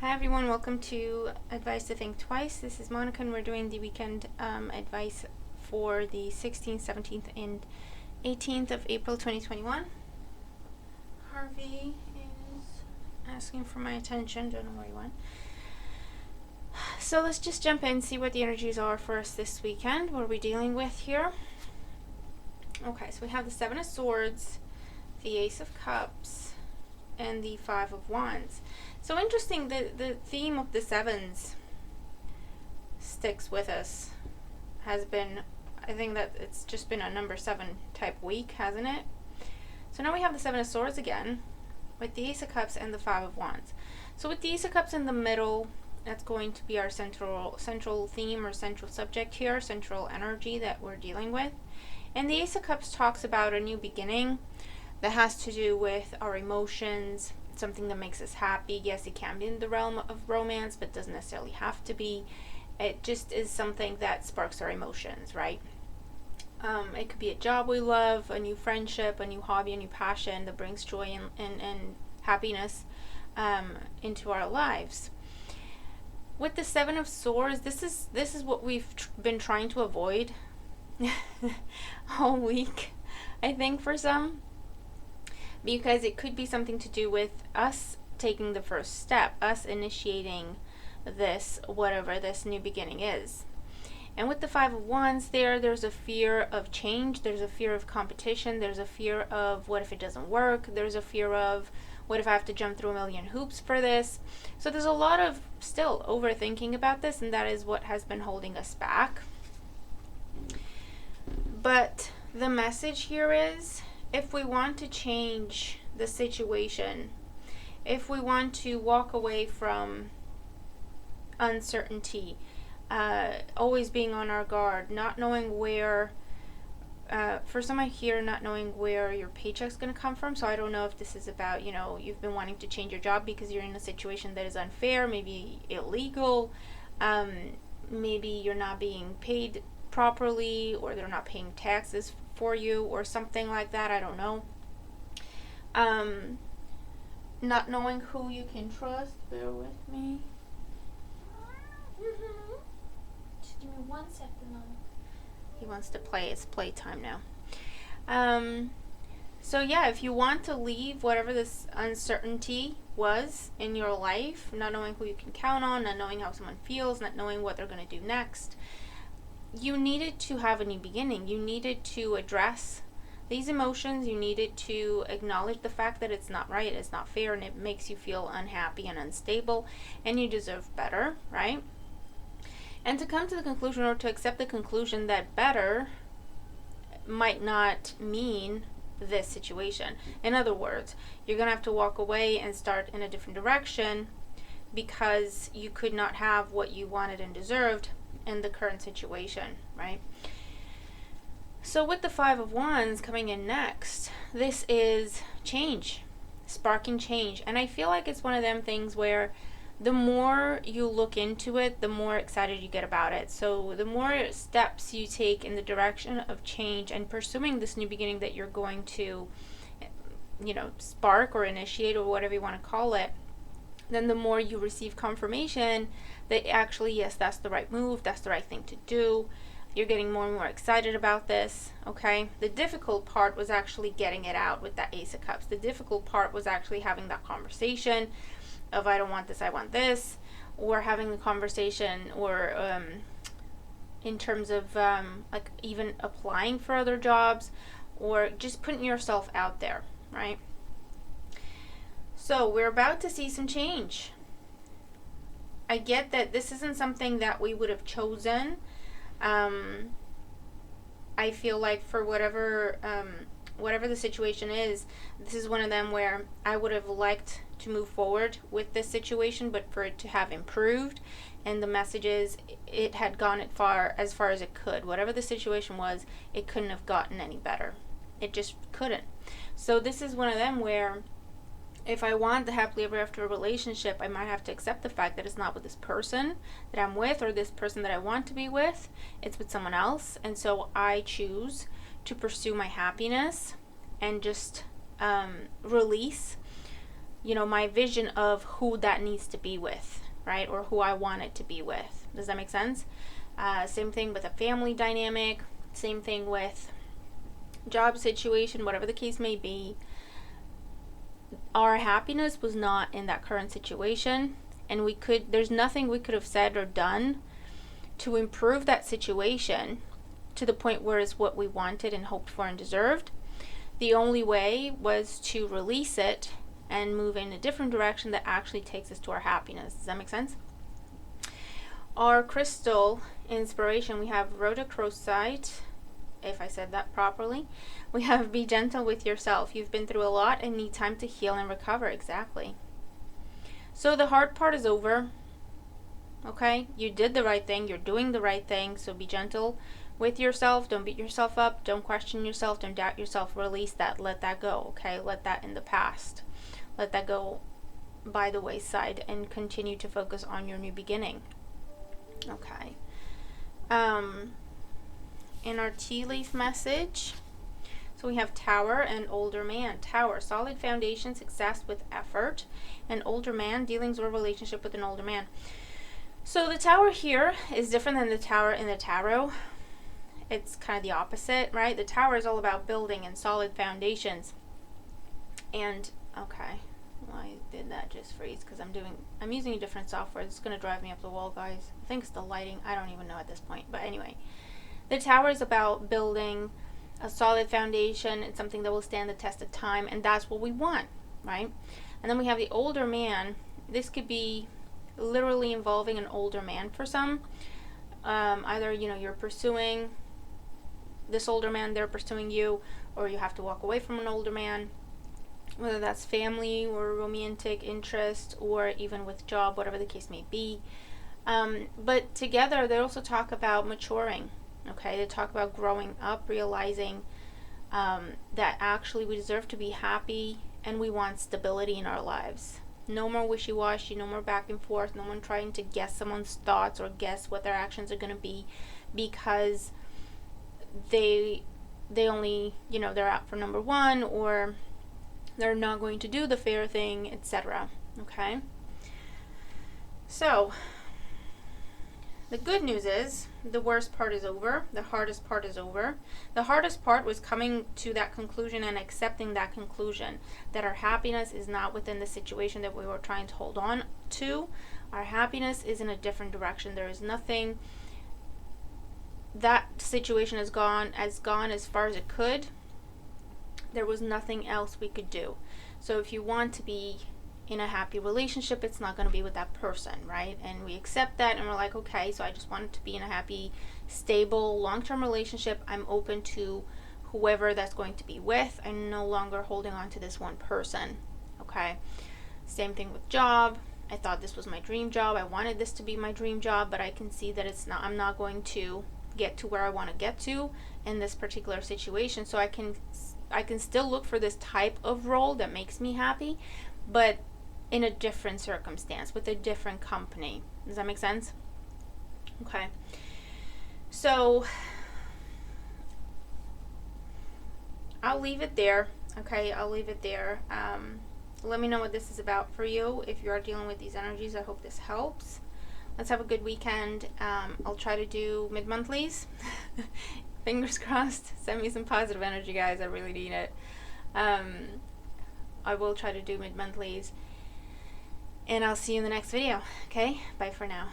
Hi everyone, welcome to Advice to Think Twice. This is Monica and we're doing the weekend advice for the 16th, 17th, and 18th of April 2021. Harvey is asking for my attention, don't know where he went. So let's just jump in, see what the energies are for us this weekend. What are we dealing with here? Okay, so we have the Seven of Swords, the Ace of Cups, and the Five of Wands. So interesting, the theme of the sevens sticks with us. Has been, I think that it's just been a number 7 type week, hasn't it? So now we have the Seven of Swords again, with the Ace of Cups and the Five of Wands. So with the Ace of Cups in the middle, that's going to be our central theme or central subject here, central energy that we're dealing with. And the Ace of Cups talks about a new beginning that has to do with our emotions, something that makes us happy. Yes, it can be in the realm of romance, but doesn't necessarily have to be. It just is something that sparks our emotions, right? It could be a job we love, a new friendship, a new hobby, a new passion that brings joy and happiness into our lives. With the Seven of Swords, this is what we've been trying to avoid all week, I think, for some. Because it could be something to do with us taking the first step, us initiating this, whatever this new beginning is. And with the Five of Wands there's a fear of change, there's a fear of competition, there's a fear of what if it doesn't work, there's a fear of what if I have to jump through a million hoops for this. So there's a lot of still overthinking about this, and that is what has been holding us back. But the message here is, if we want to change the situation, if we want to walk away from uncertainty, always being on our guard, not knowing where, for some I hear not knowing where your paycheck's going to come from. So I don't know if this is about, you've been wanting to change your job because you're in a situation that is unfair, maybe illegal, maybe you're not being paid properly, or they're not paying taxes for you, or something like that. I don't know. Not knowing who you can trust. Bear with me. Just give me 1 second, Mom. He wants to play. It's playtime now. So yeah, if you want to leave whatever this uncertainty was in your life, not knowing who you can count on, not knowing how someone feels, not knowing what they're going to do next, you needed to have a new beginning. You needed to address these emotions. You needed to acknowledge the fact that it's not right, it's not fair, and it makes you feel unhappy and unstable, and you deserve better, right? And to come to the conclusion, or to accept the conclusion, that better might not mean this situation. In other words, you're going to have to walk away and start in a different direction because you could not have what you wanted and deserved in the current situation, right? So with the Five of Wands coming in next, this is change, sparking change. And I feel like it's one of them things where the more you look into it, the more excited you get about it. So the more steps you take in the direction of change and pursuing this new beginning that you're going to, spark or initiate, or whatever you want to call it, then the more you receive confirmation that actually, yes, that's the right move, that's the right thing to do. You're getting more and more excited about this, okay? The difficult part was actually getting it out with that Ace of Cups. The difficult part was actually having that conversation of, I don't want this, I want this, or having the conversation, or in terms of like even applying for other jobs, or just putting yourself out there, right? So we're about to see some change. I get that this isn't something that we would have chosen. I feel like for whatever the situation is, this is one of them where I would have liked to move forward with this situation, but for it to have improved, and the message is it had gone as far as it could. Whatever the situation was, it couldn't have gotten any better. It just couldn't. So this is one of them where, if I want the happily ever after relationship, I might have to accept the fact that it's not with this person that I'm with, or this person that I want to be with. It's with someone else. And so I choose to pursue my happiness and just release my vision of who that needs to be with, right? Or who I want it to be with. Does that make sense? Same thing with a family dynamic, same thing with job situation, whatever the case may be. Our happiness was not in that current situation, and there's nothing we could have said or done to improve that situation to the point where it's what we wanted and hoped for and deserved. The only way was to release it and move in a different direction that actually takes us to our happiness. Does that make sense? Our crystal inspiration, we have rhodochrosite, if I said that properly. We have be gentle with yourself. You've been through a lot and need time to heal and recover. Exactly. So the hard part is over. Okay? You did the right thing. You're doing the right thing. So be gentle with yourself. Don't beat yourself up. Don't question yourself. Don't doubt yourself. Release that. Let that go. Okay? Let that in the past. Let that go by the wayside and continue to focus on your new beginning. Okay. In our tea leaf message, so we have Tower and Older Man. Tower, solid foundation, success with effort. And Older Man, dealings or relationship with an older man. So the Tower here is different than the Tower in the tarot. It's kind of the opposite, right? The Tower is all about building and solid foundations. And, okay, why did that just freeze? Because I'm using a different software. It's going to drive me up the wall, guys. I think it's the lighting. I don't even know at this point. But anyway, the Tower is about building a solid foundation. It's something that will stand the test of time, and that's what we want, right? And then we have the Older Man. This could be literally involving an older man for some. Either, you're pursuing this older man, they're pursuing you, or you have to walk away from an older man, whether that's family or romantic interest or even with job, whatever the case may be. But together, they also talk about maturing. Okay, they talk about growing up, realizing that actually we deserve to be happy and we want stability in our lives. No more wishy-washy, no more back and forth, no one trying to guess someone's thoughts or guess what their actions are going to be because they only, they're out for number one, or they're not going to do the fair thing, etc. Okay? So, the good news is the worst part is over. The hardest part is over. The hardest part was coming to that conclusion and accepting that conclusion, that our happiness is not within the situation that we were trying to hold on to. Our happiness is in a different direction. There is nothing. That situation has gone as far as it could. There was nothing else we could do. So if you want to be in a happy relationship, it's not going to be with that person, right? And we accept that, and we're like, okay, so I just want to be in a happy, stable, long-term relationship. I'm open to whoever that's going to be with. I'm no longer holding on to this one person. Okay? Same thing with job. I thought this was my dream job. I wanted this to be my dream job, but I can see that it's not. I'm not going to get to where I want to get to in this particular situation. So I can still look for this type of role that makes me happy, but in a different circumstance, with a different company. Does that make sense? Okay. So, I'll leave it there. Okay, I'll leave it there. Let me know what this is about for you. If you are dealing with these energies, I hope this helps. Let's have a good weekend. I'll try to do mid-monthlies. Fingers crossed. Send me some positive energy, guys. I really need it. I will try to do mid-monthlies. And I'll see you in the next video. Okay? Bye for now.